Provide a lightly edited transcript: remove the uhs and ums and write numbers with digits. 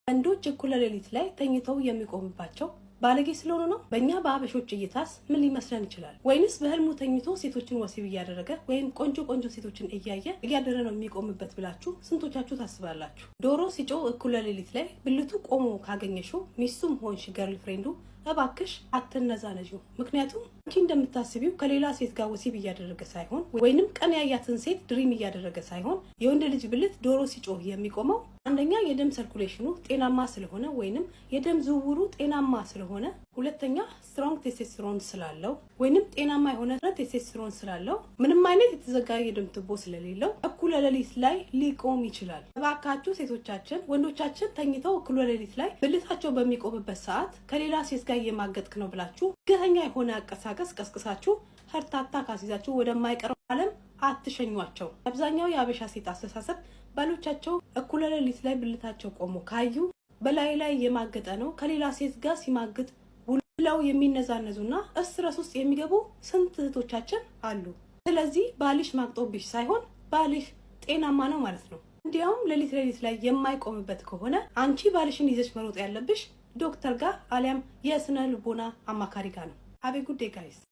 ወንዶች እኩለ ሌሊት ላይ ተኝተው የሚቆምባቸው ባለጌ ስለሆኑ ነው? በእኛ በአበሾች እይታስ ምን ሊመስለን ይችላል? ወይንስ በህልሙ ተኝቶ ሴቶችን ወሲብ እያደረገ ወይም ቆንጆ ሴቶችን እያደረ ነው የሚቆምበት ብላችሁ ስንቶቻችሁ ታስባላችሁ? ዶሮ ሲጮህ እኩለ ሌሊት ላይ ብልቱ ቆሞ ካገኘሽው ሚስቱም ሆንሽ ገርል ፍሬንዱ እባክሽ አትነዛነዡ። ምክንያቱም አንቺ እንደምታስቢው ከሌላ ሴት ጋር ወሲብ እያደረገ ሳይሆን ወይንም ቀን ያያትን ሴት ድሪም እያደረገ ሳይሆን የወንድ ልጅ ብልት ዶሮ ሲጮህ የሚቆመው አንደኛ የደም ሰርኩሌሽኑ ጤናማ ስለሆነ ወይንም የደም ዝውውሩ ጤናማ ስለሆነ፣ ሁለተኛ ስትሮንግ ቴስቶስትሮን ስላለው ወይንም ጤናማ የሆነ ቴስቶስትሮን ስላለው፣ ምንም አይነት የተዘጋ የደም ቱቦ ስለሌለው እኩለ ሌሊት ላይ ሊቆም ይችላል። እባካችሁ ሴቶቻችን ወንዶቻችን ተኝተው እኩለ ሌሊት ላይ ብልታቸው በሚቆምበት ሰዓት ከሌላ ሴት ጋር እየማገጥክ ነው ብላችሁ ገተኛ የሆነ አቀሳቀስ ቀስቅሳችሁ ሀርታታ ካሲዛችሁ ወደማይቀረው ዓለም አትሸኟቸው። አብዛኛው የአበሻ ሴት አስተሳሰብ ባሎቻቸው እኩለ ሌሊት ላይ ብልታቸው ቆሞ ካዩ በላይ ላይ የማገጠ ነው ከሌላ ሴት ጋር ሲማግጥ ብለው የሚነዛነዙና እስረስ ውስጥ የሚገቡ ስንት እህቶቻችን አሉ። ስለዚህ ባልሽ ማግጦብሽ ሳይሆን ባልሽ ጤናማ ነው ማለት ነው። እንዲያውም ሌሊት ላይ የማይቆምበት ከሆነ አንቺ ባልሽን ይዘሽ መሮጥ ያለብሽ ዶክተር ጋር አሊያም የስነ ልቦና አማካሪ ጋር ነው። Have a good day, guys.